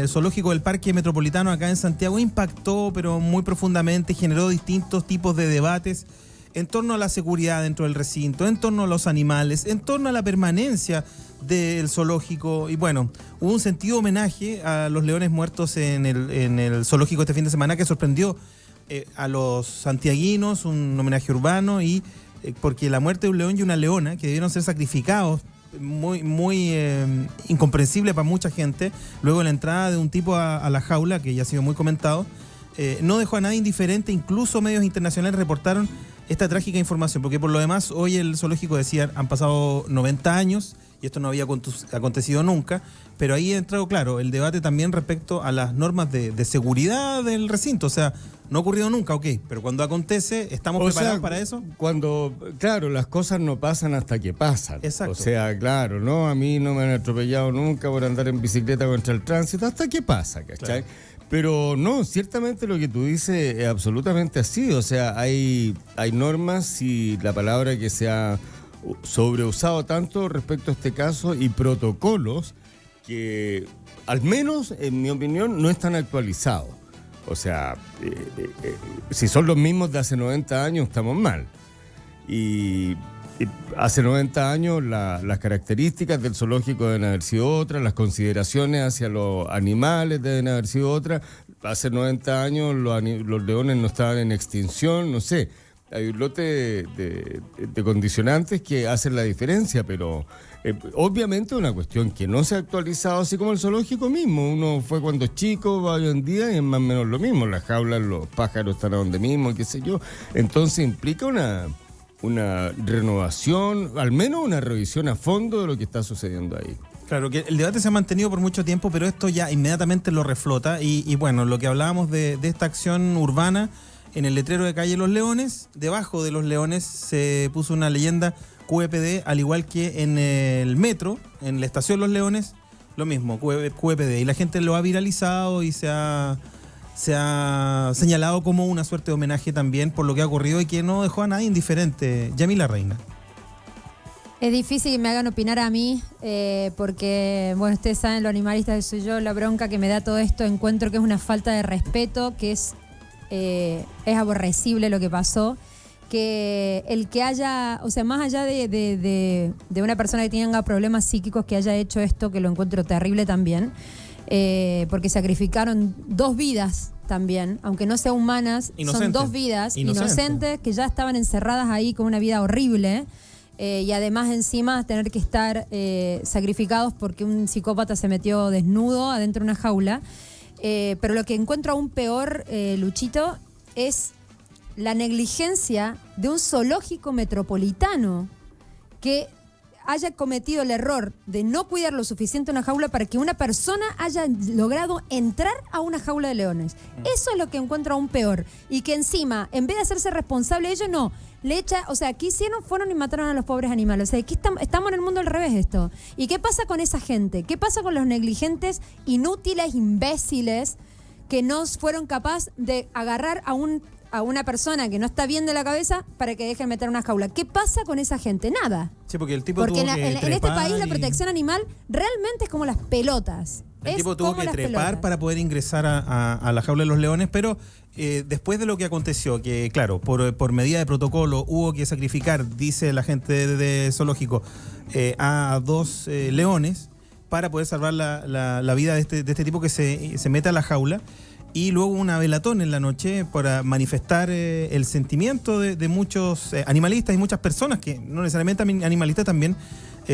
zoológico del Parque Metropolitano acá en Santiago impactó, pero muy profundamente, generó distintos tipos de debates en torno a la seguridad dentro del recinto, en torno a los animales, en torno a la permanencia del zoológico. Y bueno, hubo un sentido homenaje a los leones muertos en el zoológico este fin de semana que sorprendió a los santiaguinos, un homenaje urbano, y porque la muerte de un león y una leona que debieron ser sacrificados, muy incomprensible para mucha gente, luego de la entrada de un tipo a la jaula, que ya ha sido muy comentado, no dejó a nadie indiferente. Incluso medios internacionales reportaron esta trágica información, porque por lo demás hoy el zoológico decía han pasado 90 años y esto no había acontecido nunca, pero ahí ha entrado, claro, el debate también respecto a las normas de seguridad del recinto. O sea, no ha ocurrido nunca, ok, pero cuando acontece, ¿estamos preparados para eso? Cuando, claro, las cosas no pasan hasta que pasan. Exacto. O sea, claro, ¿no? A mí no me han atropellado nunca por andar en bicicleta contra el tránsito, hasta que pasa, ¿cachai? Claro. Pero no, ciertamente lo que tú dices es absolutamente así. O sea, hay normas y la palabra que se ha sobreusado tanto respecto a este caso y protocolos que, al menos en mi opinión, no están actualizados. O sea, si son los mismos de hace 90 años, estamos mal. Y hace 90 años las características del zoológico deben haber sido otras, las consideraciones hacia los animales deben haber sido otras. Hace 90 años los leones no estaban en extinción, no sé. Hay un lote de condicionantes que hacen la diferencia, pero obviamente es una cuestión que no se ha actualizado, así como el zoológico mismo. Uno fue cuando es chico, va hoy en día y es más o menos lo mismo. Las jaulas, los pájaros están a donde mismo, qué sé yo. Entonces implica una renovación, al menos una revisión a fondo de lo que está sucediendo ahí. Claro, que el debate se ha mantenido por mucho tiempo, pero esto ya inmediatamente lo reflota. Y bueno, lo que hablábamos de esta acción urbana, en el letrero de calle Los Leones, debajo de Los Leones se puso una leyenda QEPD, al igual que en el metro, en la estación Los Leones, lo mismo, QEPD. Y la gente lo ha viralizado y se ha señalado como una suerte de homenaje también por lo que ha ocurrido y que no dejó a nadie indiferente. Yamila Reina. Es difícil que me hagan opinar a mí, porque, bueno, ustedes saben lo animalista que soy yo, la bronca que me da todo esto, encuentro que es una falta de respeto, que es aborrecible lo que pasó, que el que haya, o sea, más allá de una persona que tenga problemas psíquicos que haya hecho esto, que lo encuentro terrible también, porque sacrificaron 2 vidas también, aunque no sean humanas, son 2 vidas inocentes que ya estaban encerradas ahí con una vida horrible, y además encima tener que estar sacrificados porque un psicópata se metió desnudo adentro de una jaula. Pero lo que encuentro aún peor, Luchito, es la negligencia de un zoológico metropolitano que haya cometido el error de no cuidar lo suficiente una jaula para que una persona haya logrado entrar a una jaula de leones. Eso es lo que encuentro aún peor. Y que encima, en vez de hacerse responsable ellos, no. Le echa, o sea, ¿qué hicieron? Fueron y mataron a los pobres animales. O sea, aquí estamos en el mundo al revés de esto. ¿Y qué pasa con esa gente? ¿Qué pasa con los negligentes, inútiles, imbéciles que no fueron capaces de agarrar a una persona que no está bien de la cabeza para que dejen meter una jaula? ¿Qué pasa con esa gente? Nada. Sí, porque el tipo porque tuvo que en este país la protección animal realmente es como las pelotas. El tipo tuvo que trepar para poder ingresar a la jaula de los leones, pero después de lo que aconteció, que claro, por medida de protocolo hubo que sacrificar, dice la gente de zoológico, a 2 leones para poder salvar la vida de este tipo que se mete a la jaula. Y luego una velatón en la noche para manifestar el sentimiento de muchos animalistas y muchas personas que no necesariamente animalistas también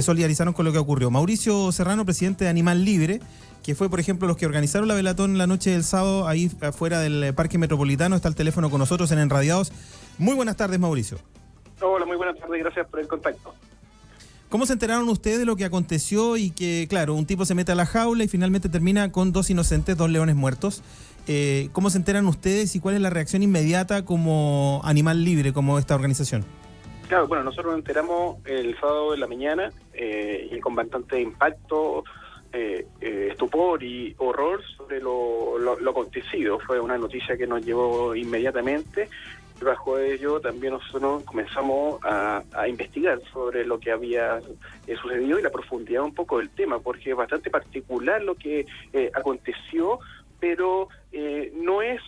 solidarizaron con lo que ocurrió. Mauricio Serrano, presidente de Animal Libre, que fue, por ejemplo, los que organizaron la velatón la noche del sábado ahí afuera del Parque Metropolitano, está al teléfono con nosotros en Enradiados. Muy buenas tardes, Mauricio. Hola, muy buenas tardes, gracias por el contacto. ¿Cómo se enteraron ustedes de lo que aconteció y que, claro, un tipo se mete a la jaula y finalmente termina con 2 inocentes, 2 leones muertos? ¿Cómo se enteran ustedes y cuál es la reacción inmediata como Animal Libre, como esta organización? Claro, bueno, nosotros nos enteramos el sábado de la mañana y con bastante impacto, estupor y horror sobre lo acontecido. Fue una noticia que nos llevó inmediatamente Bajo ello también nosotros comenzamos a investigar sobre lo que había sucedido y la profundidad un poco del tema, porque es bastante particular lo que aconteció, pero no es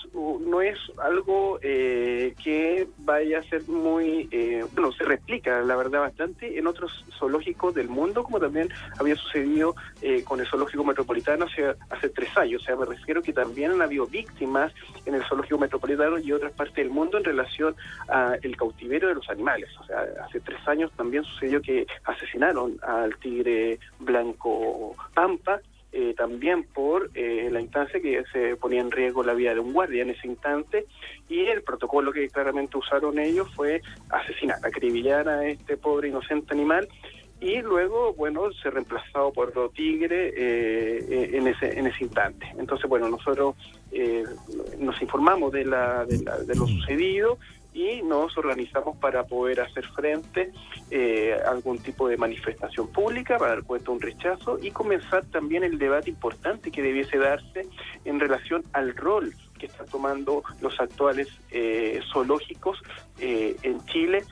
algo que vaya a ser muy se replica la verdad bastante en otros zoológicos del mundo, como también había sucedido con el zoológico metropolitano hace 3 años. O sea, me refiero que también han habido víctimas en el zoológico metropolitano y otras partes del mundo en relación al cautiverio de los animales. O sea, hace 3 años también sucedió que asesinaron al tigre blanco Pampa, también por la instancia que se ponía en riesgo la vida de un guardia en ese instante, y el protocolo que claramente usaron ellos fue asesinar, acribillar a este pobre inocente animal, y luego, ser reemplazado por otro tigre en ese instante. Entonces, nosotros nos informamos de lo sucedido y nos organizamos para poder hacer frente a algún tipo de manifestación pública, para dar cuenta de un rechazo y comenzar también el debate importante que debiese darse en relación al rol que están tomando los actuales zoológicos en Chile,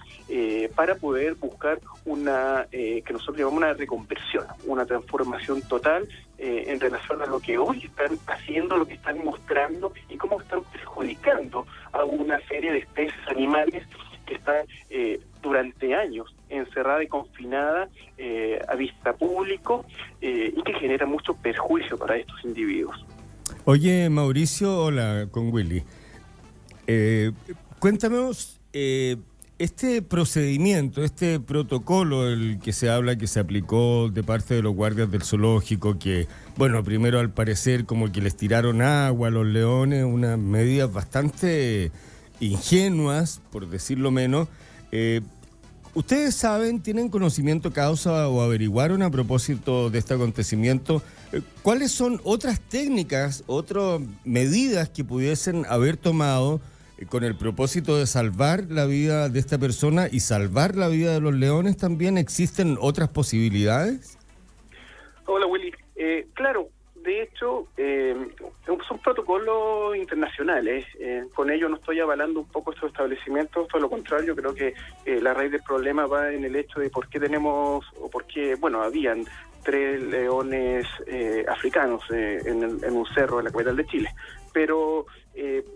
para poder buscar una que nosotros llamamos una reconversión, una transformación total en relación a lo que hoy están haciendo, lo que están mostrando y cómo están perjudicando a una serie de especies animales que están durante años encerrada y confinada a vista público, y que genera mucho perjuicio para estos individuos. Oye, Mauricio, hola, con Willy. Cuéntanos, este procedimiento, este protocolo el que se habla que se aplicó de parte de los guardias del zoológico, que, primero al parecer como que les tiraron agua a los leones, unas medidas bastante ingenuas, por decirlo menos. ¿Ustedes saben, tienen conocimiento causa o averiguaron a propósito de este acontecimiento cuáles son otras técnicas, otras medidas que pudiesen haber tomado con el propósito de salvar la vida de esta persona y salvar la vida de los leones? ¿También existen otras posibilidades? Hola, Willy. Claro, de hecho, son protocolos internacionales. Con ello no estoy avalando un poco estos establecimientos, todo lo contrario, creo que la raíz del problema va en el hecho de por qué habían 3 leones africanos en un cerro en la capital de Chile. Pero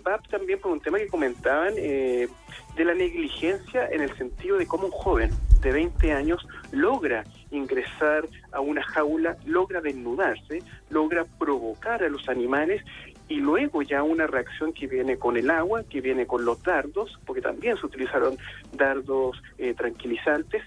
va también por un tema que comentaban de la negligencia, en el sentido de cómo un joven de 20 años logra ingresar a una jaula, logra desnudarse, logra provocar a los animales, y luego ya una reacción que viene con el agua, que viene con los dardos, porque también se utilizaron dardos tranquilizantes,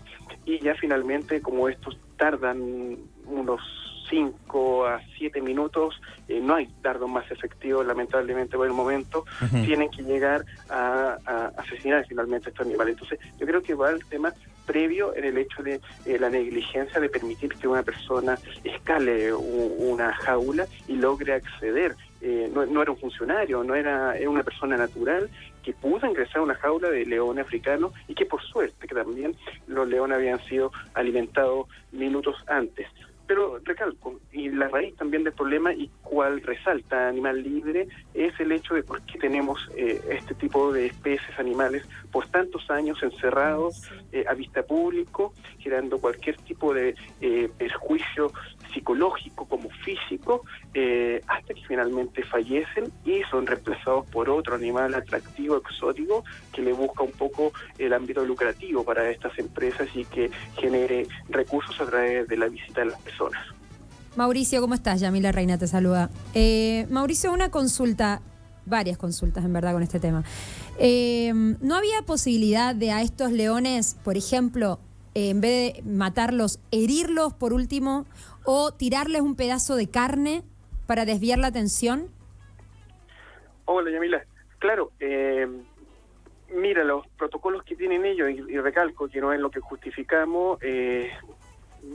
y ya finalmente, como estos tardan unos 5 a 7 minutos, no hay dardos más efectivos, lamentablemente por el momento, tienen que llegar a asesinar finalmente a estos animales. Entonces, yo creo que va el tema previo en el hecho de la negligencia de permitir que una persona escale una jaula y logre acceder. No era un funcionario, era una persona natural que pudo ingresar a una jaula de leones africanos, y que por suerte que también los leones habían sido alimentados minutos antes. Pero recalco, y la raíz también del problema, y cuál resalta Animal Libre, es el hecho de por qué tenemos este tipo de especies animales por tantos años encerrados a vista público, generando cualquier tipo de perjuicio psicológico como físico, hasta que finalmente fallecen y son reemplazados por otro animal atractivo, exótico, que le busca un poco el ámbito lucrativo para estas empresas y que genere recursos a través de la visita de las personas. Mauricio, ¿cómo estás? Yamila Reina te saluda. Mauricio, una consulta, varias consultas en verdad con este tema. ¿No había posibilidad de a estos leones, por ejemplo, en vez de matarlos, herirlos por último, o tirarles un pedazo de carne para desviar la atención? Hola, Yamila. Claro, mira, los protocolos que tienen ellos, y recalco que no es lo que justificamos,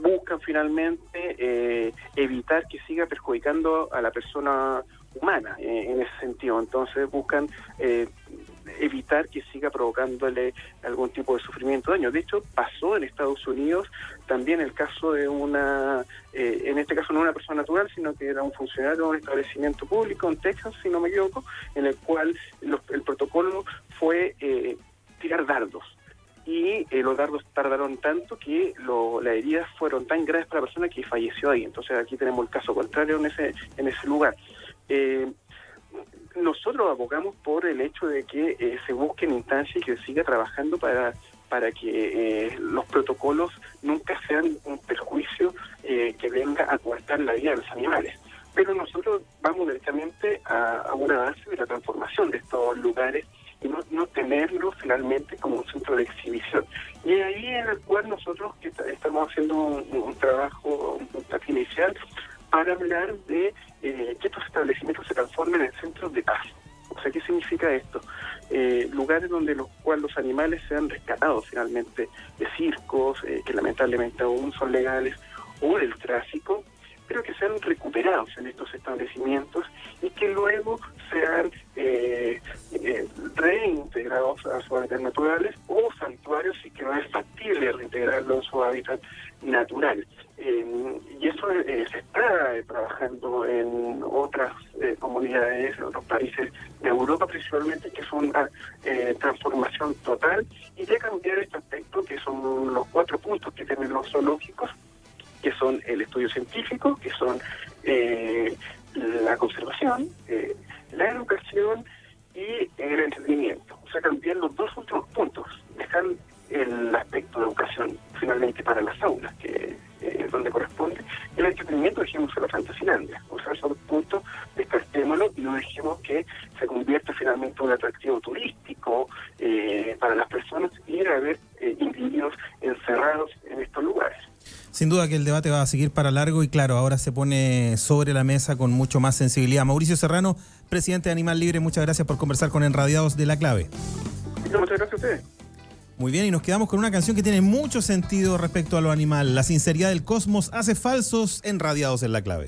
buscan finalmente evitar que siga perjudicando a la persona humana en ese sentido. Entonces buscan evitar que siga provocándole algún tipo de sufrimiento o daño. De hecho, pasó en Estados Unidos también el caso de en este caso no una persona natural, sino que era un funcionario de un establecimiento público en Texas, si no me equivoco, en el cual el protocolo fue tirar dardos. Y los dardos tardaron tanto que las heridas fueron tan graves para la persona que falleció ahí. Entonces aquí tenemos el caso contrario en ese lugar. Nosotros abogamos por el hecho de que se busquen instancias y que se siga trabajando para que los protocolos nunca sean un perjuicio que venga a coartar la vida de los animales. Pero nosotros vamos directamente a una base de la transformación de estos lugares y no tenerlo finalmente como un centro de exhibición. Y ahí en el cual nosotros que estamos haciendo un trabajo, un puntaje inicial, para hablar de que estos establecimientos se transformen en centros de paz. O sea, ¿qué significa esto? Lugares donde los animales sean rescatados finalmente de circos, que lamentablemente aún son legales, o del tráfico, pero que sean recuperados en estos establecimientos y que luego sean reintegrados a sus hábitats naturales o santuarios si que no es factible reintegrarlos en su hábitat natural. Y eso se está trabajando en otras comunidades, en otros países de Europa principalmente, que es una transformación total y de cambiar este aspecto, que son los 4 puntos que tienen los zoológicos, que son el estudio científico, que son la conservación, la educación y el entretenimiento. O sea, cambiar los 2 últimos puntos, dejar el aspecto de educación finalmente para las aulas, que es donde corresponde. El entretenimiento dejemos a la Fantasilandia. O sea, esos 2 puntos descartémoslo y no dejemos que se convierta finalmente en un atractivo turístico para las personas ir a ver individuos encerrados en estos lugares. Sin duda que el debate va a seguir para largo y claro, ahora se pone sobre la mesa con mucho más sensibilidad. Mauricio Serrano, presidente de Animal Libre, muchas gracias por conversar con Enradiados de La Clave. Muchas gracias a ustedes. Muy bien, y nos quedamos con una canción que tiene mucho sentido respecto a lo animal. La sinceridad del cosmos hace falsos Enradiados en La Clave.